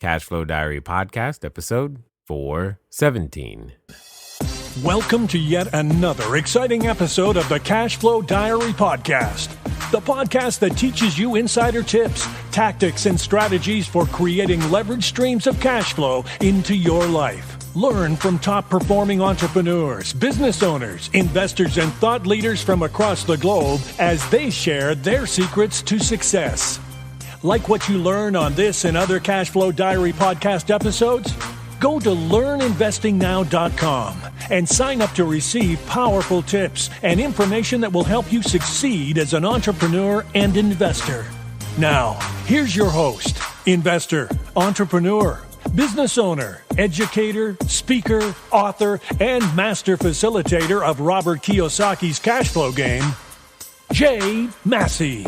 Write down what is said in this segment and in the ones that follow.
Cash Flow Diary Podcast, episode 417. Welcome to yet another exciting episode of the Cash Flow Diary Podcast, the podcast that teaches you insider tips, tactics, and strategies for creating leverage streams of cash flow into your life. Learn from top-performing entrepreneurs, business owners, investors, and thought leaders from across the globe as they share their secrets to success. Like what you learn on this and other Cash Flow Diary podcast episodes? Go to learninvestingnow.com and sign up to receive powerful tips and information that will help you succeed as an entrepreneur and investor. Now, here's your host, investor, entrepreneur, business owner, educator, speaker, author, and master facilitator of Robert Kiyosaki's cash flow game, Jay Massey.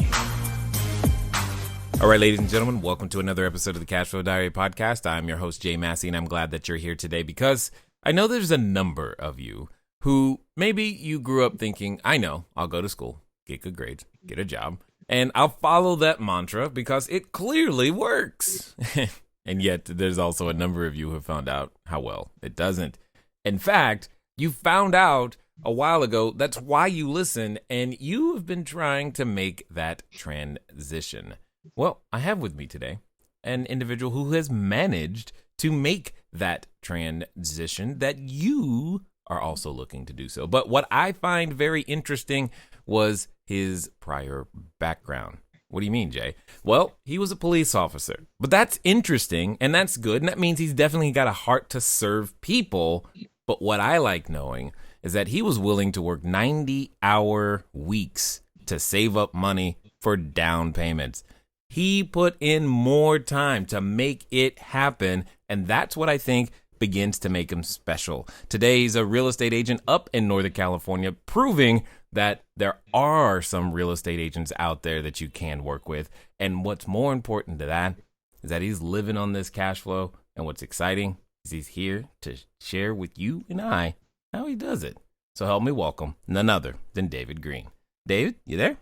All right, ladies and gentlemen, welcome to another episode of the Cash Flow Diary Podcast. I'm your host, Jay Massey, and I'm glad that you're here today because I know there's a number of you who maybe you grew up thinking, I know, I'll go to school, get good grades, get a job, and I'll follow that mantra because it clearly works. And yet there's also a number of you who have found out how well it doesn't. In fact, you found out a while ago that's why you listen, and you have been trying to make that transition. Well, I have with me today an individual who has managed to make that transition that you are also looking to do so. But what I find very interesting was his prior background. What do you mean, Jay? Well, he was a police officer, but that's interesting and that's good. And that means he's definitely got a heart to serve people. But what I like knowing is that he was willing to work 90-hour weeks to save up money for down payments. He put in more time to make it happen. And that's what I think begins to make him special. Today, he's a real estate agent up in Northern California, proving that there are some real estate agents out there that you can work with. And what's more important to that is that he's living on this cash flow. And what's exciting is he's here to share with you and I how he does it. So help me welcome none other than David Greene. David, you there?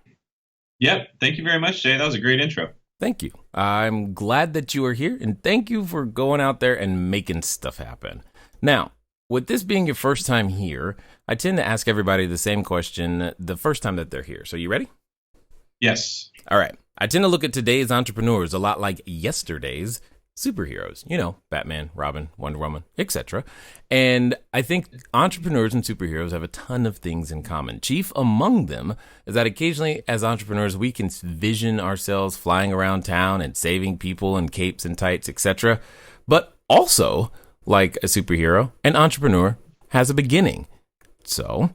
Yep. Thank you very much, Jay. That was a great intro. Thank you. I'm glad that you are here, and thank you for going out there and making stuff happen. Now, with this being your first time here, I tend to ask everybody the same question the first time that they're here. So you ready? Yes. All right. I tend to look at today's entrepreneurs a lot like yesterday's superheroes. You know, Batman, Robin, Wonder Woman, etc. And I think entrepreneurs and superheroes have a ton of things in common. Chief among them is that occasionally as entrepreneurs, we can vision ourselves flying around town and saving people in capes and tights, etc. But also, like a superhero, an entrepreneur has a beginning. So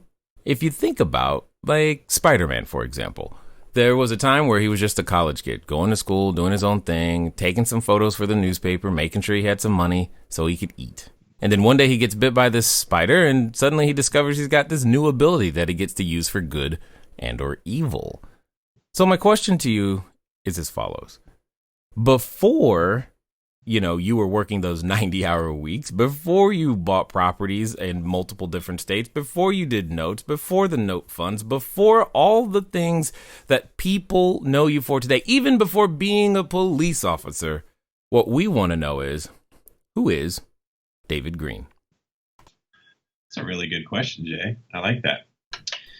if you think about like Spider-Man, for example, there was a time where he was just a college kid, going to school, doing his own thing, taking some photos for the newspaper, making sure he had some money so he could eat. And then one day he gets bit by this spider, and suddenly he discovers he's got this new ability that he gets to use for good and or evil. So my question to you is as follows. Before, you were working those 90-hour weeks, before you bought properties in multiple different states, before you did notes, before the note funds, before all the things that people know you for today, even before being a police officer, what we want to know is, who is David Greene? That's a really good question, Jay. I like that.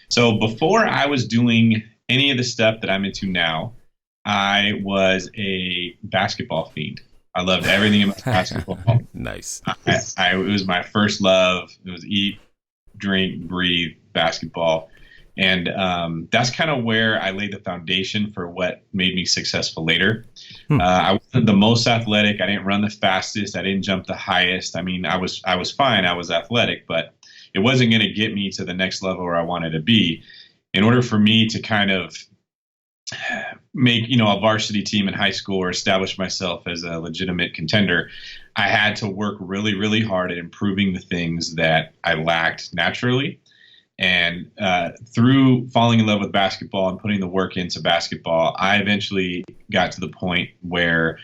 So before I was doing any of the stuff that I'm into now, I was a basketball fiend. I loved everything about basketball. Nice. It was my first love. It was eat, drink, breathe basketball. And that's kind of where I laid the foundation for what made me successful later. I wasn't the most athletic. I didn't run the fastest. I didn't jump the highest. I mean, I was fine. I was athletic, but it wasn't going to get me to the next level where I wanted to be. In order for me to kind of make, a varsity team in high school or establish myself as a legitimate contender, I had to work really, really hard at improving the things that I lacked naturally. And through falling in love with basketball and putting the work into basketball, I eventually got to the point where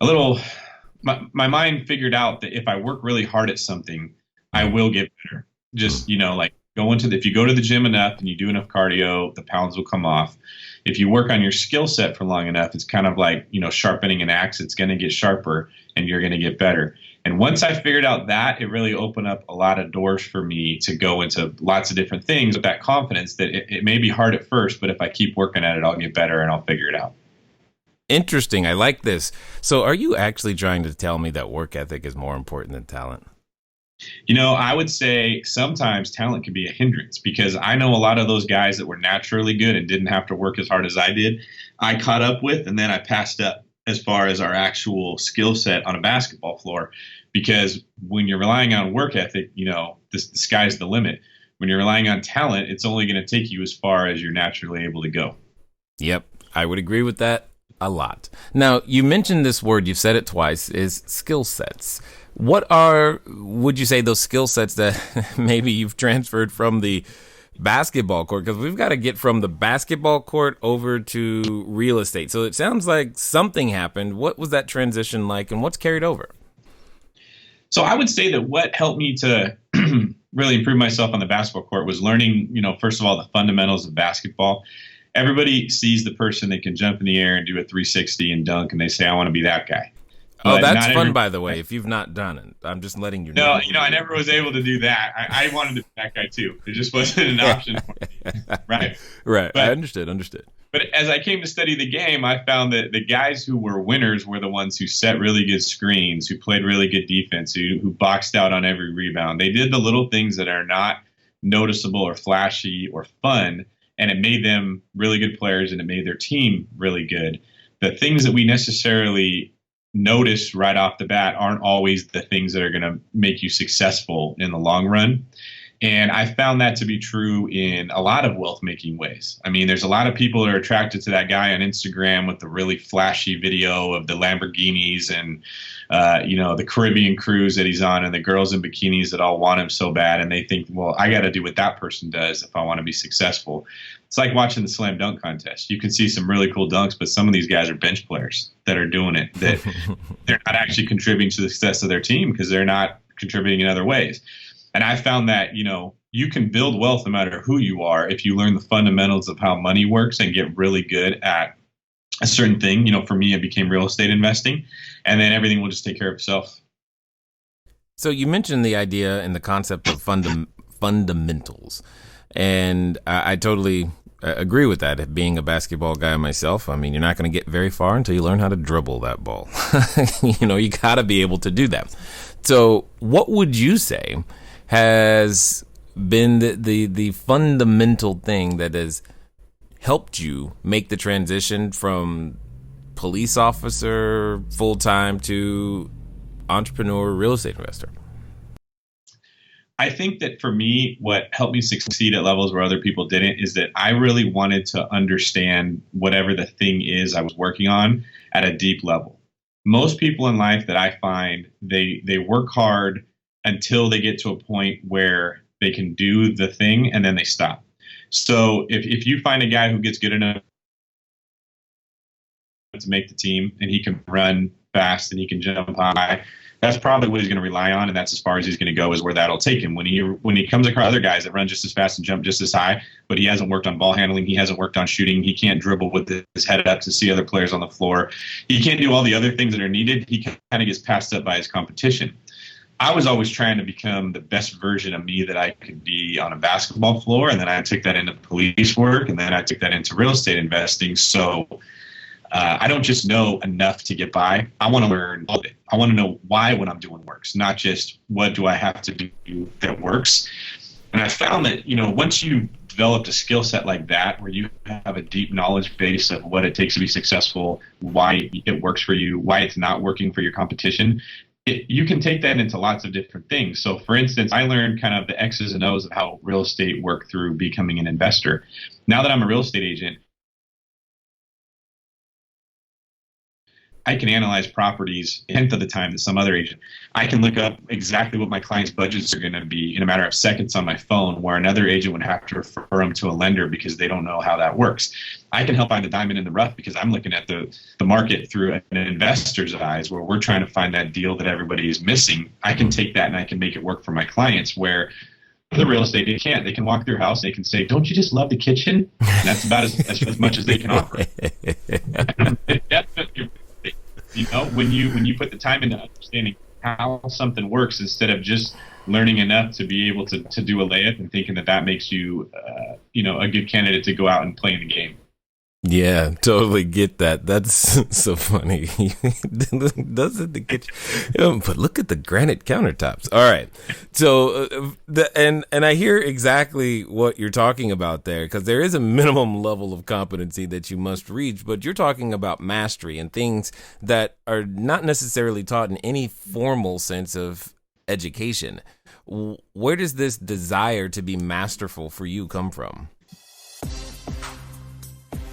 my mind figured out that if I work really hard at something, I will get better. Just, like if you go to the gym enough and you do enough cardio, the pounds will come off. If you work on your skill set for long enough, it's kind of like, sharpening an axe. It's going to get sharper and you're going to get better. And once I figured out that, it really opened up a lot of doors for me to go into lots of different things with that confidence that it may be hard at first, but if I keep working at it, I'll get better and I'll figure it out. Interesting. I like this. So are you actually trying to tell me that work ethic is more important than talent? I would say sometimes talent can be a hindrance, because I know a lot of those guys that were naturally good and didn't have to work as hard as I did, I caught up with, and then I passed up as far as our actual skill set on a basketball floor. Because when you're relying on work ethic, the sky's the limit. When you're relying on talent, it's only going to take you as far as you're naturally able to go. Yep, I would agree with that a lot. Now, you mentioned this word, you've said it twice, is skill sets. What would you say, those skill sets that maybe you've transferred from the basketball court? Because we've got to get from the basketball court over to real estate. So it sounds like something happened. What was that transition like, and what's carried over? So I would say that what helped me to really improve myself on the basketball court was learning, first of all, the fundamentals of basketball. Everybody sees the person that can jump in the air and do a 360 and dunk, and they say, I want to be that guy. But that's fun, by the way, if you've not done it. I'm just letting you know. No, I never was able to do that. I wanted to be that guy too. It just wasn't an option for me. Right. But, I understood. But as I came to study the game, I found that the guys who were winners were the ones who set really good screens, who played really good defense, who boxed out on every rebound. They did the little things that are not noticeable or flashy or fun, and it made them really good players, and it made their team really good. The things that we necessarily notice right off the bat aren't always the things that are going to make you successful in the long run. And I found that to be true in a lot of wealth making ways. I mean, there's a lot of people that are attracted to that guy on Instagram with the really flashy video of the Lamborghinis and, the Caribbean cruise that he's on, and the girls in bikinis that all want him so bad. And they think, well, I got to do what that person does if I want to be successful. It's like watching the slam dunk contest. You can see some really cool dunks, but some of these guys are bench players that are doing it, that they're not actually contributing to the success of their team because they're not contributing in other ways. And I found that, you can build wealth no matter who you are if you learn the fundamentals of how money works and get really good at a certain thing. For me, it became real estate investing, and then everything will just take care of itself. So you mentioned the idea and the concept of fundamentals, and I totally agree with that. Being a basketball guy myself, I mean, you're not going to get very far until you learn how to dribble that ball. You got to be able to do that. So what would you say has been the fundamental thing that has helped you make the transition from police officer full-time to entrepreneur real estate investor? I think that for me, what helped me succeed at levels where other people didn't is that I really wanted to understand whatever the thing is I was working on at a deep level. Most people in life that I find, they work hard until they get to a point where they can do the thing and then they stop. So if you find a guy who gets good enough to make the team and he can run fast and he can jump high, that's probably what he's going to rely on, and that's as far as he's going to go, is where that'll take him. When he comes across other guys that run just as fast and jump just as high, but he hasn't worked on ball handling, he hasn't worked on shooting, he can't dribble with his head up to see other players on the floor, he can't do all the other things that are needed, he kind of gets passed up by his competition. I was always trying to become the best version of me that I could be on a basketball floor, and then I took that into police work, and then I took that into real estate investing. So I don't just know enough to get by. I want to learn all of it. I want to know why what I'm doing works, not just what do I have to do that works. And I found that, once you developed a skill set like that, where you have a deep knowledge base of what it takes to be successful, why it works for you, why it's not working for your competition, you can take that into lots of different things. So for instance, I learned kind of the X's and O's of how real estate work through becoming an investor. Now that I'm a real estate agent, I can analyze properties a tenth of the time that some other agent. I can look up exactly what my clients' budgets are going to be in a matter of seconds on my phone, where another agent would have to refer them to a lender because they don't know how that works. I can help find the diamond in the rough because I'm looking at the market through an investor's eyes, where we're trying to find that deal that everybody is missing. I can take that and I can make it work for my clients, where the real estate, they can't. They can walk through your house. They can say, "Don't you just love the kitchen?" And that's about as much as they can offer. Definitely, when you put the time into understanding how something works instead of just learning enough to be able to do a layup and thinking that makes you, a good candidate to go out and play in the game. Yeah, totally get that. That's so funny. Doesn't the kitchen? But look at the granite countertops. All right, so and I hear exactly what you're talking about there, because there is a minimum level of competency that you must reach. But you're talking about mastery and things that are not necessarily taught in any formal sense of education. Where does this desire to be masterful for you come from?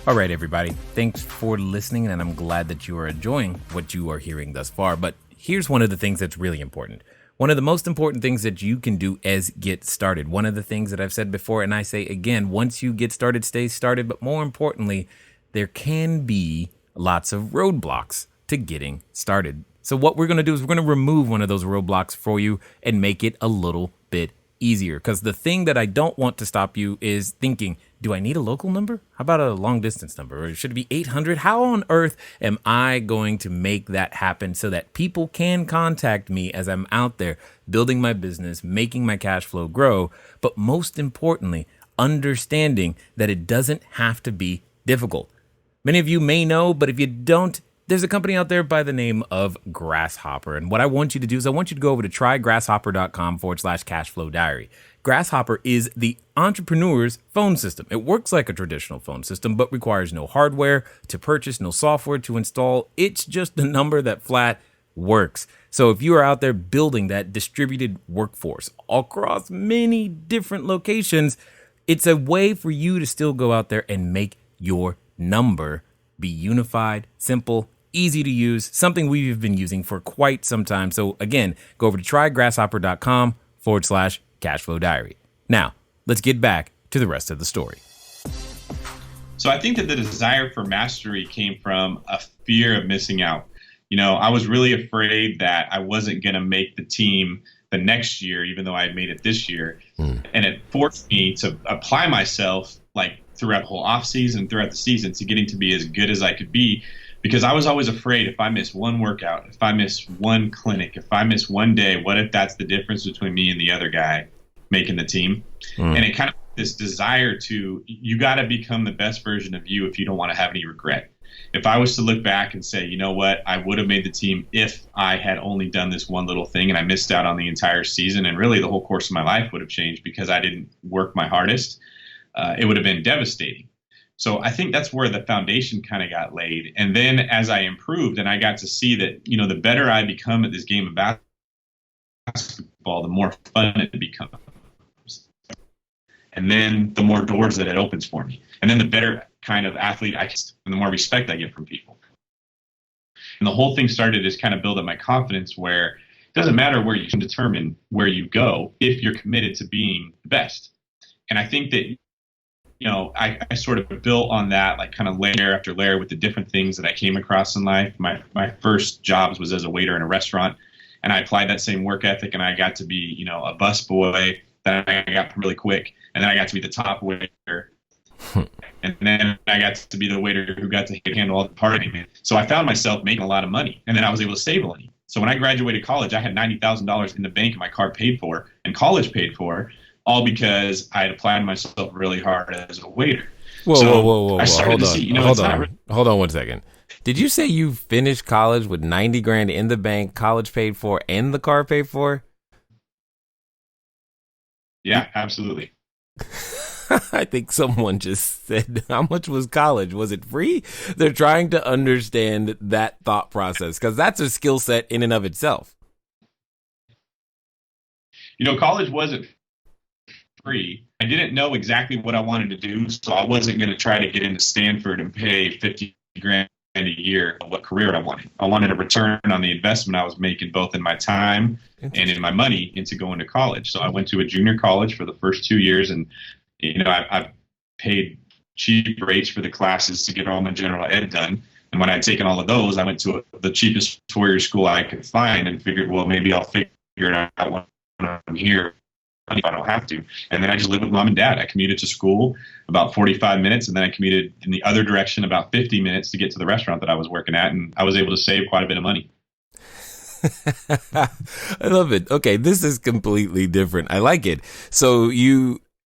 All right, everybody. Thanks for listening, and I'm glad that you are enjoying what you are hearing thus far. But here's one of the things that's really important. One of the most important things that you can do is get started. One of the things that I've said before, and I say again, once you get started, stay started. But more importantly, there can be lots of roadblocks to getting started. So what we're going to do is we're going to remove one of those roadblocks for you and make it a little bit easier. Because the thing that I don't want to stop you is thinking, do I need a local number? How about a long distance number? Or should it be 800? How on earth am I going to make that happen so that people can contact me as I'm out there building my business, making my cash flow grow? But most importantly, understanding that it doesn't have to be difficult. Many of you may know, but if you don't, there's a company out there by the name of Grasshopper. And what I want you to do is I want you to go over to trygrasshopper.com/cashflow diary. Grasshopper is the entrepreneur's phone system. It works like a traditional phone system, but requires no hardware to purchase, no software to install. It's just a number that flat works. So if you are out there building that distributed workforce across many different locations, it's a way for you to still go out there and make your number be unified, simple, easy to use, something we've been using for quite some time. So again, go over to trygrasshopper.com/cashflow diary. Now, let's get back to the rest of the story. So I think that the desire for mastery came from a fear of missing out. I was really afraid that I wasn't going to make the team the next year, even though I had made it this year. And it forced me to apply myself throughout the whole off season, throughout the season, to getting to be as good as I could be, because I was always afraid if I miss one workout, if I miss one clinic, if I miss one day, what if that's the difference between me and the other guy making the team? And it kind of this desire to, you got to become the best version of you if you don't want to have any regret. If I was to look back and say, you know what, I would have made the team if I had only done this one little thing and I missed out on the entire season, and really the whole course of my life would have changed because I didn't work my hardest, it would have been devastating. So I think that's where the foundation kind of got laid. And then as I improved and I got to see that, the better I become at this game of basketball, the more fun it becomes. And then the more doors that it opens for me. And then the better kind of athlete I can, and the more respect I get from people. And the whole thing started to just kind of build up my confidence, where it doesn't matter where you can determine where you go if you're committed to being the best. And I think that, I sort of built on that, kind of layer after layer with the different things that I came across in life. My first jobs was as a waiter in a restaurant, and I applied that same work ethic, and I got to be, a bus boy. Then I got really quick, and then I got to be the top waiter. And then I got to be the waiter who got to handle all the partying. So I found myself making a lot of money, and then I was able to save money. So when I graduated college, I had $90,000 in the bank, and my car paid for, and college paid for, all because I had applied myself really hard as a waiter. Whoa. Hold on 1 second. Did you say you finished college with $90,000 in the bank, college paid for, and the car paid for? Yeah, absolutely. I think someone just said, how much was college? Was it free? They're trying to understand that thought process, because that's a skill set in and of itself. College wasn't free. I didn't know exactly what I wanted to do, so I wasn't going to try to get into Stanford and pay $50,000 a year of what career I wanted. I wanted a return on the investment I was making, both in my time and in my money, into going to college. So I went to a junior college for the first 2 years, and I paid cheap rates for the classes to get all my general ed done. And when I'd taken all of those, I went to the cheapest four-year school I could find and figured, well, maybe I'll figure it out when I'm here. if I don't have to. And then I just lived with mom and dad. I commuted to school about 45 minutes, and then I commuted in the other direction about 50 minutes to get to the restaurant that I was working at. And I was able to save quite a bit of money. I love it. Okay, this is completely different. I like it. So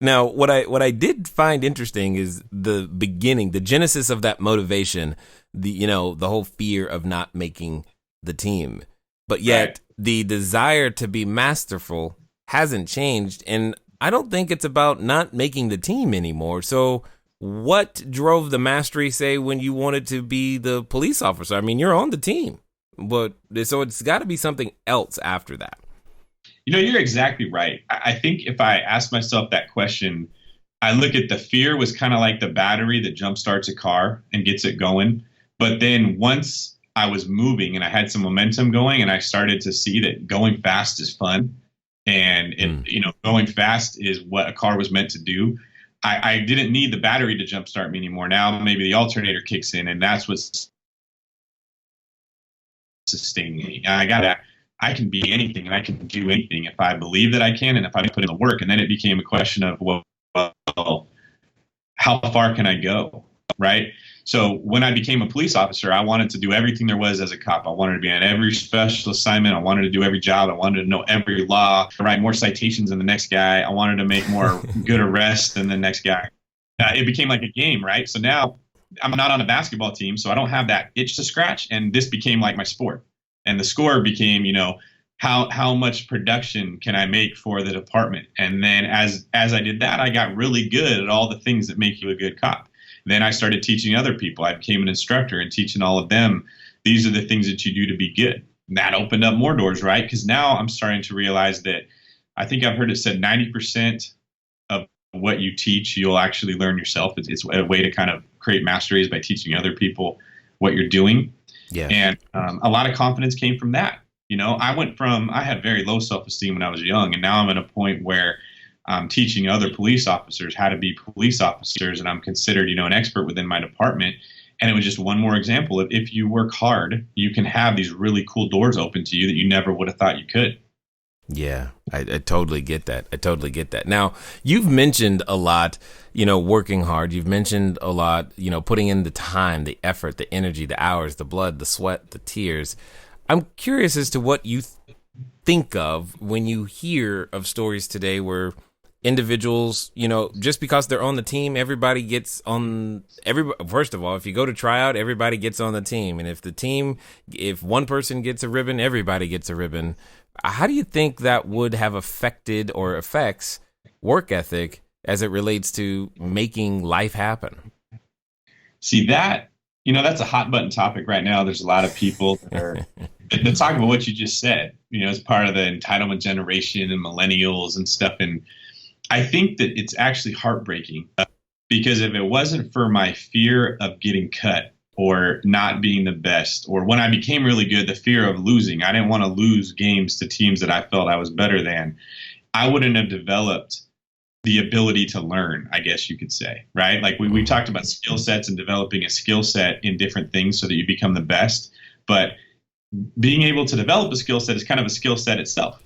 now what I did find interesting is the beginning, the genesis of that motivation, the whole fear of not making the team. But yet the desire to be masterful hasn't changed, and I don't think it's about not making the team anymore. So what drove the mastery, say, when you wanted to be the police officer? I mean, you're on the team, but so it's got to be something else after that. You're exactly right. I think if I ask myself that question, I look at the fear was kind of like the battery that jumpstarts a car and gets it going. But then once I was moving and I had some momentum going, and I started to see that going fast is fun, and going fast is what a car was meant to do. I didn't need the battery to jumpstart me anymore. Now maybe the alternator kicks in, and that's what's sustaining me. I got that. I can be anything and I can do anything if I believe that I can, and if I put in the work. And then it became a question of, well, how far can I go? Right. So when I became a police officer, I wanted to do everything there was as a cop. I wanted to be on every special assignment. I wanted to do every job. I wanted to know every law, to write more citations than the next guy. I wanted to make more good arrests than the next guy. It became like a game, right? So now I'm not on a basketball team, so I don't have that itch to scratch. And this became like my sport. And the score became, how much production can I make for the department? And then as I did that, I got really good at all the things that make you a good cop. Then I started teaching other people. I became an instructor and teaching all of them, these are the things that you do to be good. And that opened up more doors, right? Because now I'm starting to realize that, I think I've heard it said 90% of what you teach, you'll actually learn yourself. It's a way to kind of create mastery is by teaching other people what you're doing. Yeah. And a lot of confidence came from that. I had very low self-esteem when I was young, and now I'm at a point where I'm teaching other police officers how to be police officers, and I'm considered, an expert within my department. And it was just one more example of, if you work hard, you can have these really cool doors open to you that you never would have thought you could. Yeah, I totally get that. Now, you've mentioned a lot, working hard. You've mentioned a lot, putting in the time, the effort, the energy, the hours, the blood, the sweat, the tears. I'm curious as to what you think of when you hear of stories today where individuals, just because they're on the team, everybody gets on. First of all, if you go to tryout, everybody gets on the team. And if one person gets a ribbon, everybody gets a ribbon. How do you think that would have affected or affects work ethic as it relates to making life happen? See that, that's a hot button topic right now. There's a lot of people that talk about what you just said, as part of the entitlement generation and millennials and stuff. And I think that it's actually heartbreaking, because if it wasn't for my fear of getting cut or not being the best, or when I became really good, the fear of losing, I didn't want to lose games to teams that I felt I was better than, I wouldn't have developed the ability to learn, I guess you could say, right? Like we talked about skill sets and developing a skill set in different things so that you become the best. But being able to develop a skill set is kind of a skill set itself.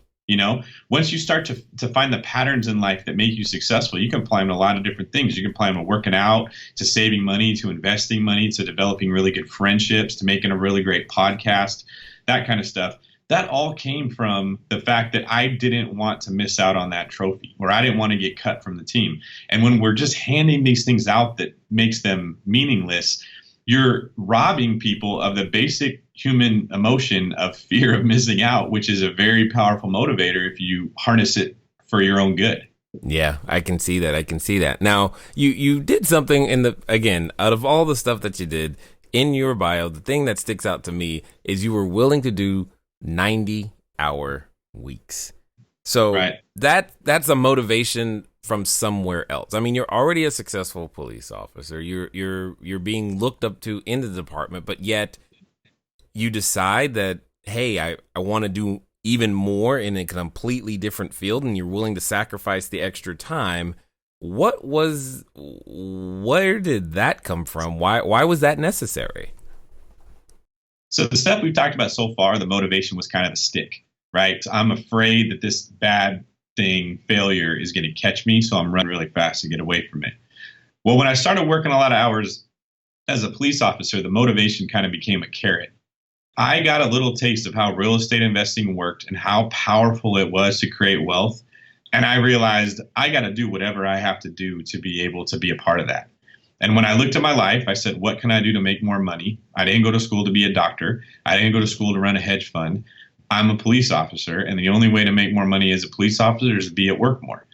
Once you start to find the patterns in life that make you successful, you can apply them to a lot of different things. You can apply them to working out, to saving money, to investing money, to developing really good friendships, to making a really great podcast, that kind of stuff. That all came from the fact that I didn't want to miss out on that trophy, or I didn't want to get cut from the team. And when we're just handing these things out that makes them meaningless, you're robbing people of the basic human emotion of fear of missing out, which is a very powerful motivator if you harness it for your own good. Yeah, I can see that. Now, you did something again, out of all the stuff that you did in your bio, the thing that sticks out to me is you were willing to do 90-hour weeks. So right. That's a motivation from somewhere else. I mean, you're already a successful police officer. You're being looked up to in the department, but yet you decide that, hey, I want to do even more in a completely different field, and you're willing to sacrifice the extra time. Where did that come from? Why was that necessary? So the stuff we've talked about so far, the motivation was kind of the stick, right? So I'm afraid that this bad thing, failure, is going to catch me. So I'm running really fast to get away from it. Well, when I started working a lot of hours as a police officer, the motivation kind of became a carrot. I got a little taste of how real estate investing worked and how powerful it was to create wealth. And I realized I got to do whatever I have to do to be able to be a part of that. And when I looked at my life, I said, what can I do to make more money? I didn't go to school to be a doctor. I didn't go to school to run a hedge fund. I'm a police officer. And the only way to make more money as a police officer is to be at work more.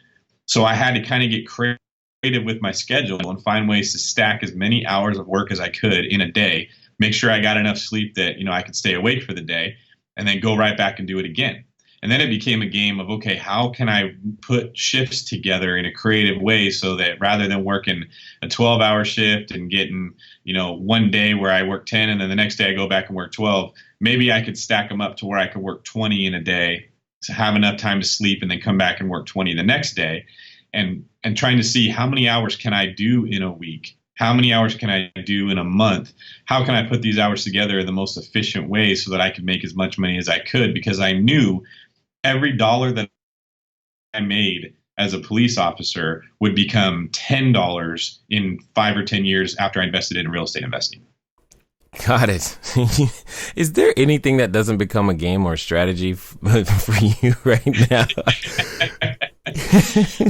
So I had to kind of get creative with my schedule and find ways to stack as many hours of work as I could in a day, make sure I got enough sleep that, I could stay awake for the day, and then go right back and do it again. And then it became a game of, okay, how can I put shifts together in a creative way so that rather than working a 12-hour shift and getting, one day where I work 10 and then the next day I go back and work 12, maybe I could stack them up to where I could work 20 in a day to have enough time to sleep and then come back and work 20 the next day, and trying to see how many hours can I do in a week? How many hours can I do in a month? How can I put these hours together in the most efficient way so that I could make as much money as I could? Because I knew every dollar that I made as a police officer would become $10 in 5 or 10 years after I invested in real estate investing. Got it. Is there anything that doesn't become a game or strategy for you right now?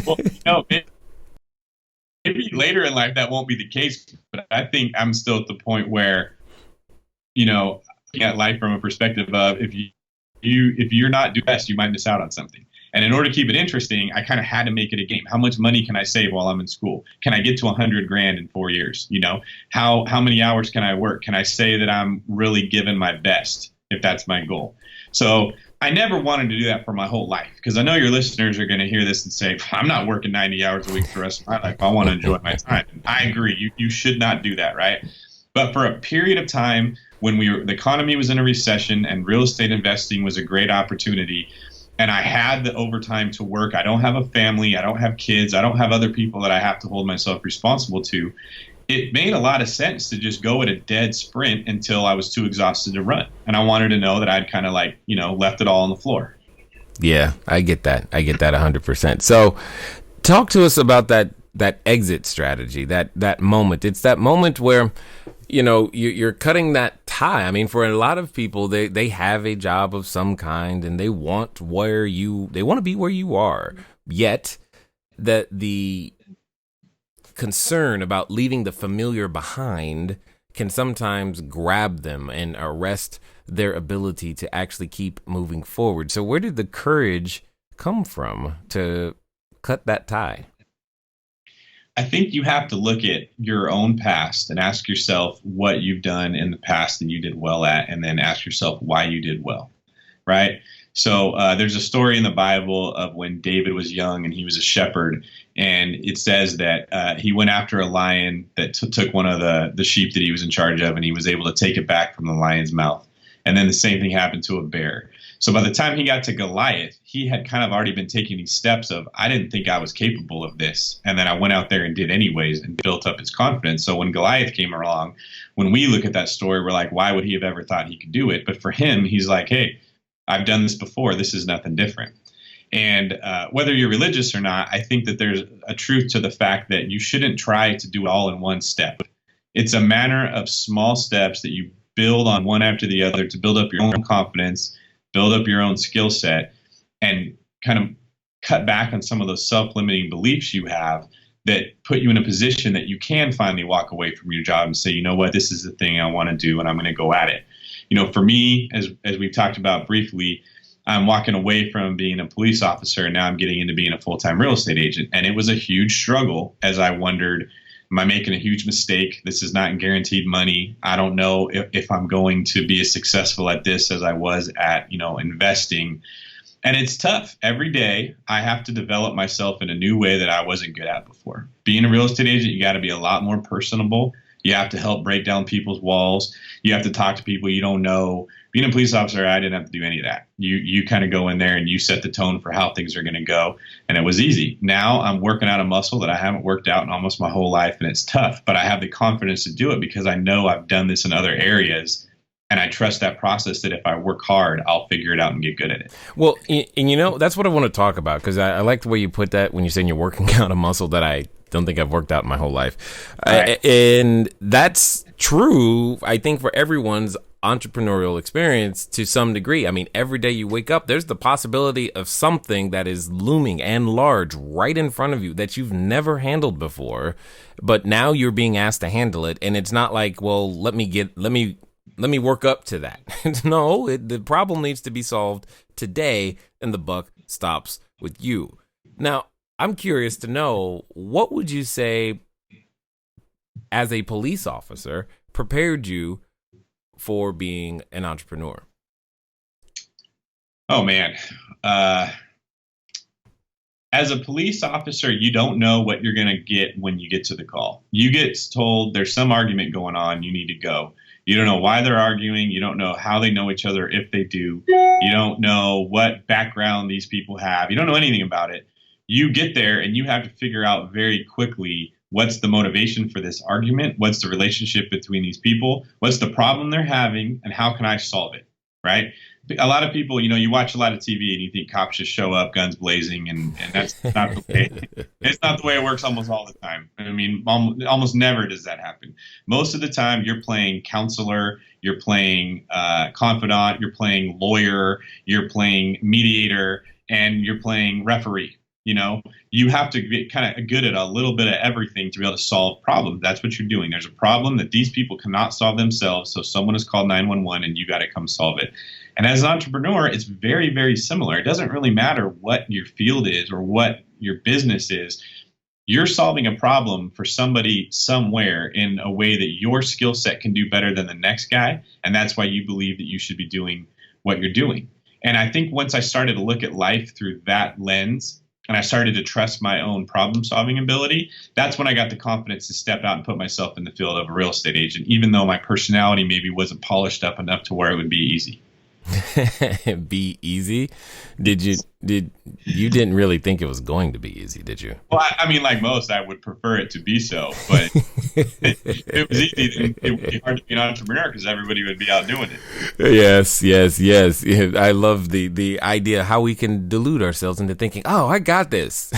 Well, maybe later in life that won't be the case, but I think I'm still at the point where, looking at life from a perspective of if you're not doing best, you might miss out on something. And in order to keep it interesting, I kind of had to make it a game. How much money can I save while I'm in school? Can I get to $100,000 in 4 years? How many hours can I work? Can I say that I'm really giving my best if that's my goal? So I never wanted to do that for my whole life, because I know your listeners are going to hear this and say, I'm not working 90 hours a week for the rest of my life. I want to enjoy my time. And I agree. You should not do that, right? But for a period of time when the economy was in a recession and real estate investing was a great opportunity, and I had the overtime to work, I don't have a family, I don't have kids, I don't have other people that I have to hold myself responsible to, it made a lot of sense to just go at a dead sprint until I was too exhausted to run. And I wanted to know that I'd kind of left it all on the floor. Yeah, I get that. I get that 100%. So talk to us about that exit strategy, that moment. It's that moment where, you're cutting that tie. I mean, for a lot of people, they have a job of some kind and they want to be where you are. Yet that the concern about leaving the familiar behind can sometimes grab them and arrest their ability to actually keep moving forward. So where did the courage come from to cut that tie? I think you have to look at your own past and ask yourself what you've done in the past that you did well at, and then ask yourself why you did well, right? So there's a story in the Bible of when David was young and he was a shepherd, and it says that he went after a lion that took one of the sheep that he was in charge of, and he was able to take it back from the lion's mouth. And then the same thing happened to a bear. So by the time he got to Goliath, he had kind of already been taking these steps of, I didn't think I was capable of this. And then I went out there and did anyways and built up his confidence. So when Goliath came along, when we look at that story, we're like, why would he have ever thought he could do it? But for him, he's like, hey, I've done this before. This is nothing different. And whether you're religious or not, I think that there's a truth to the fact that you shouldn't try to do it all in one step. It's a manner of small steps that you build on one after the other to build up your own confidence, build up your own skill set, and kind of cut back on some of those self-limiting beliefs you have that put you in a position that you can finally walk away from your job and say, you know what, this is the thing I want to do and I'm going to go at it. For me, as we've talked about briefly, I'm walking away from being a police officer and now I'm getting into being a full-time real estate agent. And it was a huge struggle as I wondered, am I making a huge mistake? This is not guaranteed money. I don't know if I'm going to be as successful at this as I was at, investing. And it's tough. Every day I have to develop myself in a new way that I wasn't good at before. Being a real estate agent, you got to be a lot more personable. You have to help break down people's walls. You have to talk to people you don't know. Being a police officer, I didn't have to do any of that. You kind of go in there and you set the tone for how things are going to go. And it was easy. Now I'm working out a muscle that I haven't worked out in almost my whole life. And it's tough, but I have the confidence to do it because I know I've done this in other areas And I trust that process that if I work hard, I'll figure it out and get good at it. Well, and that's what I want to talk about, because I like the way you put that when you're saying you're working out a muscle that I don't think I've worked out in my whole life. Right. And that's true, I think, for everyone's entrepreneurial experience to some degree. I mean, every day you wake up, there's the possibility of something that is looming and large right in front of you that you've never handled before, but now you're being asked to handle it. And it's not like, well, let me work up to that. No, the problem needs to be solved today, and the buck stops with you. Now, I'm curious to know, what would you say as a police officer prepared you for being an entrepreneur? Oh, man. As a police officer, you don't know what you're going to get when you get to the call. You get told there's some argument going on, you need to go. You don't know why they're arguing. You don't know how they know each other, if they do. You don't know what background these people have. You don't know anything about it. You get there and you have to figure out very quickly what's the motivation for this argument, what's the relationship between these people, what's the problem they're having, and how can I solve it, right? A lot of people, you watch a lot of TV and you think cops just show up, guns blazing, and that's not the way. It's not the way it works almost all the time. I mean, almost never does that happen. Most of the time, you're playing counselor, you're playing confidant, you're playing lawyer, you're playing mediator, and you're playing referee. You have to get kind of good at a little bit of everything to be able to solve problems. That's what you're doing. There's a problem that these people cannot solve themselves, so someone has called 911 and you got to come solve it. And as an entrepreneur, it's very, very similar. It doesn't really matter what your field is or what your business is. You're solving a problem for somebody somewhere in a way that your skill set can do better than the next guy. And that's why you believe that you should be doing what you're doing. And I think once I started to look at life through that lens, and I started to trust my own problem-solving ability, that's when I got the confidence to step out and put myself in the field of a real estate agent, even though my personality maybe wasn't polished up enough to where it would be easy. Be easy? You didn't really think it was going to be easy, did you? Well, I mean, like most, I would prefer it to be so, but if it was easy, it would be hard to be an entrepreneur because everybody would be out doing it. Yes. I love the idea how we can delude ourselves into thinking, oh, I got this.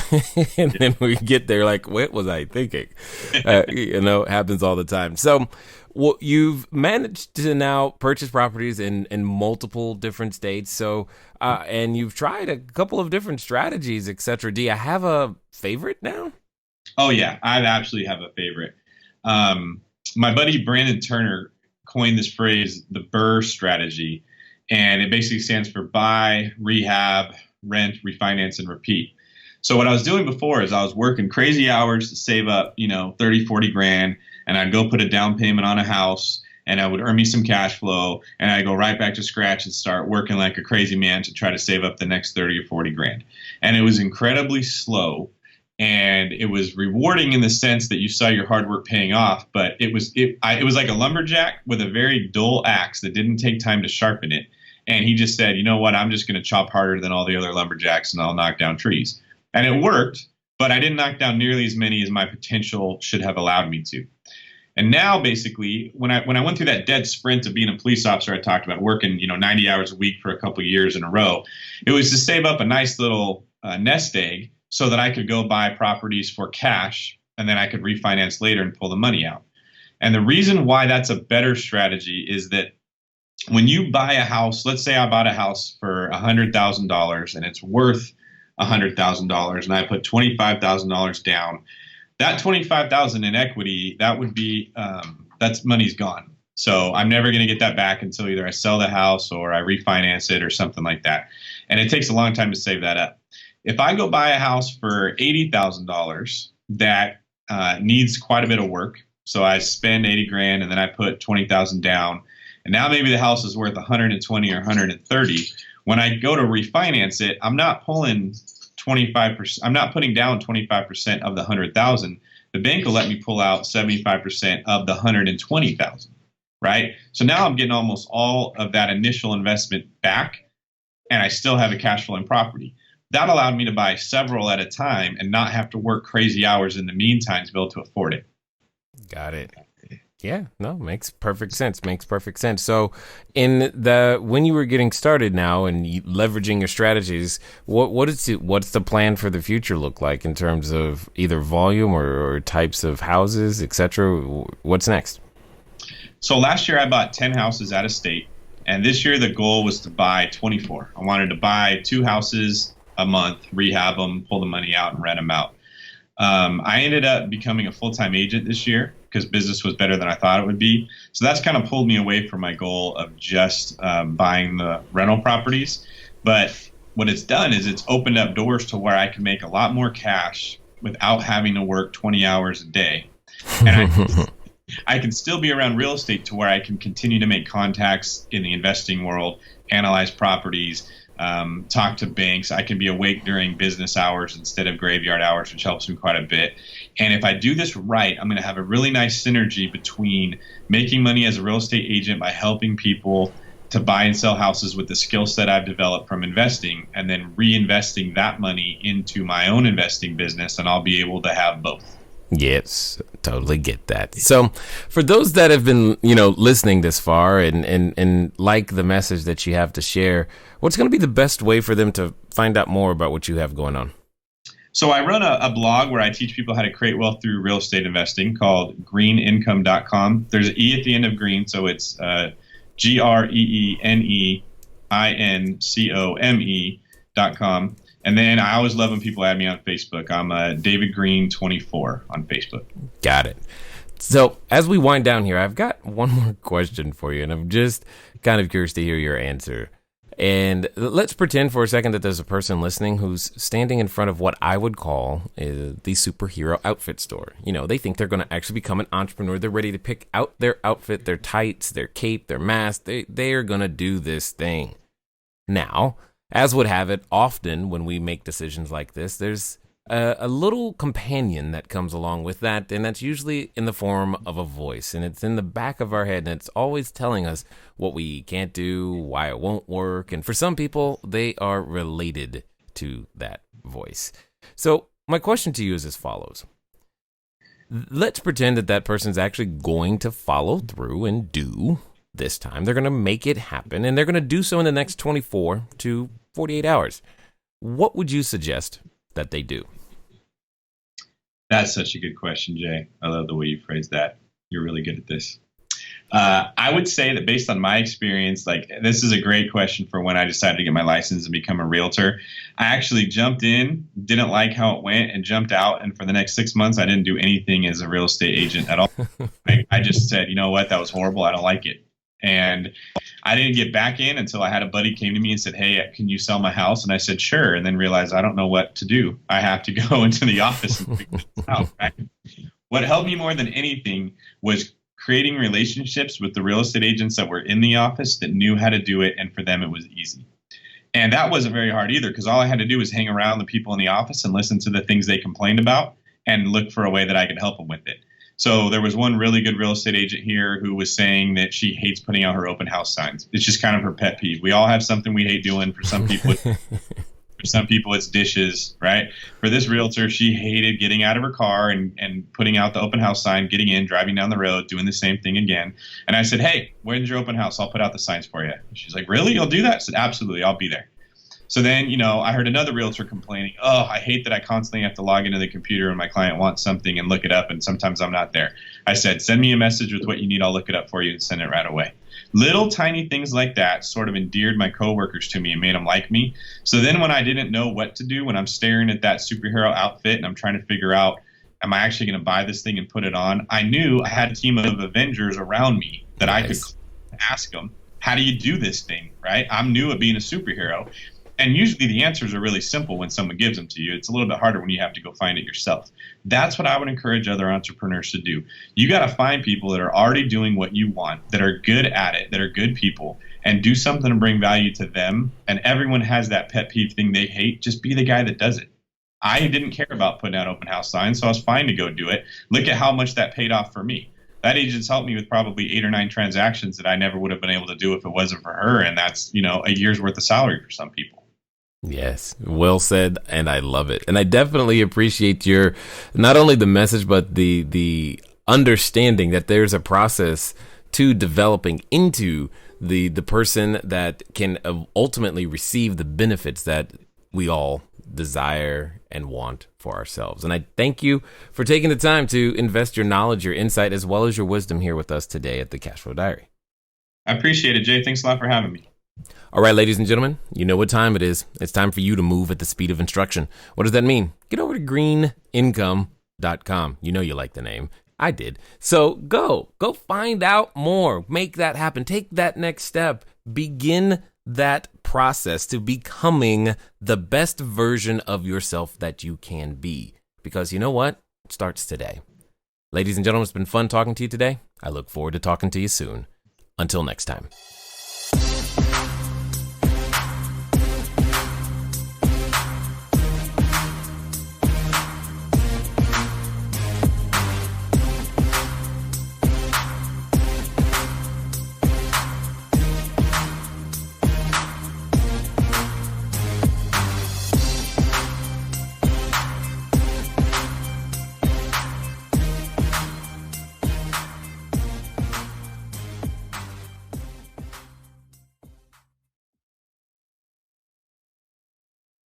And then we get there like, what was I thinking? It happens all the time. So, well, you've managed to now purchase properties in multiple different states. So, and you've tried a couple of different strategies, etc. Do you have a favorite now? Oh, yeah, I absolutely have a favorite. My buddy Brandon Turner coined this phrase, the BRRRR strategy, and it basically stands for buy, rehab, rent, refinance, and repeat. So what I was doing before is I was working crazy hours to save up, 30, 40 grand. And I'd go put a down payment on a house, and I would earn me some cash flow, and I'd go right back to scratch and start working like a crazy man to try to save up the next 30 or 40 grand. And it was incredibly slow, and it was rewarding in the sense that you saw your hard work paying off, but it was like a lumberjack with a very dull axe that didn't take time to sharpen it. And he just said, you know what, I'm just going to chop harder than all the other lumberjacks, and I'll knock down trees. And it worked, but I didn't knock down nearly as many as my potential should have allowed me to. And now, basically, when I went through that dead sprint of being a police officer, I talked about working, 90 hours a week for a couple of years in a row. It was to save up a nice little nest egg so that I could go buy properties for cash, and then I could refinance later and pull the money out. And the reason why that's a better strategy is that when you buy a house, let's say I bought a house for $100,000 and it's worth $100,000, and I put $25,000 down. That $25,000 in equity, that would be that's money's gone. So I'm never going to get that back until either I sell the house or I refinance it or something like that. And it takes a long time to save that up. If I go buy a house for $80,000 that needs quite a bit of work, so I spend 80 grand and then I put 20,000 down, and now maybe the house is worth 120 or 130. When I go to refinance it, I'm not pulling 25%. I'm not putting down 25% of the 100,000. The bank will let me pull out 75% of the 120,000, right? So now I'm getting almost all of that initial investment back, and I still have a cash flowing property. That allowed me to buy several at a time and not have to work crazy hours in the meantime to be able to afford it. Got it. Yeah, no, makes perfect sense. Makes perfect sense. So, when you were getting started now and leveraging your strategies, what's the plan for the future look like in terms of either volume or types of houses, etc.? What's next? So last year I bought 10 houses out of state, and this year the goal was to buy 24. I wanted to buy 2 houses a month, rehab them, pull the money out, and rent them out. I ended up becoming a full-time agent this year because business was better than I thought it would be. So that's kind of pulled me away from my goal of just buying the rental properties. But what it's done is it's opened up doors to where I can make a lot more cash without having to work 20 hours a day. And I can still be around real estate to where I can continue to make contacts in the investing world, analyze properties, talk to banks. I can be awake during business hours instead of graveyard hours, which helps me quite a bit. And if I do this right, I'm going to have a really nice synergy between making money as a real estate agent by helping people to buy and sell houses with the skill set I've developed from investing, and then reinvesting that money into my own investing business, and I'll be able to have both. Yes, totally get that. So for those that have been, listening this far and like the message that you have to share, what's going to be the best way for them to find out more about what you have going on? So I run a blog where I teach people how to create wealth through real estate investing called greenincome.com. There's an E at the end of green, so it's GREENEINCOME.com. And then I always love when people add me on Facebook. I'm David Greene 24 on Facebook. Got it. So as we wind down here, I've got one more question for you, and I'm just kind of curious to hear your answer. And let's pretend for a second that there's a person listening who's standing in front of what I would call the superhero outfit store. They think they're going to actually become an entrepreneur. They're ready to pick out their outfit, their tights, their cape, their mask. They are going to do this thing. Now, as would have it, often when we make decisions like this, there's a little companion that comes along with that, and that's usually in the form of a voice, and it's in the back of our head, and it's always telling us what we can't do, why it won't work, and for some people, they are related to that voice. So my question to you is as follows. Let's pretend that person's actually going to follow through and do this time. They're going to make it happen, and they're going to do so in the next 24 to 48 hours. What would you suggest that they do? That's such a good question, Jay. I love the way you phrased that. You're really good at this. I would say that based on my experience, this is a great question for when I decided to get my license and become a realtor. I actually jumped in, didn't like how it went, and jumped out. And for the next 6 months, I didn't do anything as a real estate agent at all. I just said, you know what, that was horrible. I don't like it. And I didn't get back in until I had a buddy came to me and said, hey, can you sell my house? And I said, sure. And then realized I don't know what to do. I have to go into the office and figure this out. Right? What helped me more than anything was creating relationships with the real estate agents that were in the office that knew how to do it. And for them, it was easy. And that wasn't very hard either, because all I had to do was hang around the people in the office and listen to the things they complained about and look for a way that I could help them with it. So there was one really good real estate agent here who was saying that she hates putting out her open house signs. It's just kind of her pet peeve. We all have something we hate doing. For some people, it's dishes, right? For this realtor, she hated getting out of her car and putting out the open house sign, getting in, driving down the road, doing the same thing again. And I said, hey, when's your open house? I'll put out the signs for you. And she's like, really? You'll do that? I said, absolutely. I'll be there. So then, I heard another realtor complaining, oh, I hate that I constantly have to log into the computer when my client wants something and look it up, and sometimes I'm not there. I said, send me a message with what you need. I'll look it up for you and send it right away. Little tiny things like that sort of endeared my coworkers to me and made them like me. So then when I didn't know what to do, when I'm staring at that superhero outfit and I'm trying to figure out, am I actually going to buy this thing and put it on? I knew I had a team of Avengers around me that I could ask them, how do you do this thing, right? I'm new at being a superhero. And usually the answers are really simple when someone gives them to you. It's a little bit harder when you have to go find it yourself. That's what I would encourage other entrepreneurs to do. You got to find people that are already doing what you want, that are good at it, that are good people, and do something to bring value to them. And everyone has that pet peeve thing they hate. Just be the guy that does it. I didn't care about putting out open house signs, so I was fine to go do it. Look at how much that paid off for me. That agent's helped me with probably 8 or 9 transactions that I never would have been able to do if it wasn't for her. And that's, a year's worth of salary for some people. Yes, well said, and I love it. And I definitely appreciate your, not only the message, but the understanding that there's a process to developing into the person that can ultimately receive the benefits that we all desire and want for ourselves. And I thank you for taking the time to invest your knowledge, your insight, as well as your wisdom here with us today at the Cashflow Diary. I appreciate it, Jay. Thanks a lot for having me. All right, ladies and gentlemen, you know what time it is. It's time for you to move at the speed of instruction. What does that mean? Get over to greenincome.com. You know you like the name. I did. So go find out more. Make that happen. Take that next step. Begin that process to becoming the best version of yourself that you can be. Because you know what? It starts today. Ladies and gentlemen, it's been fun talking to you today. I look forward to talking to you soon. Until next time.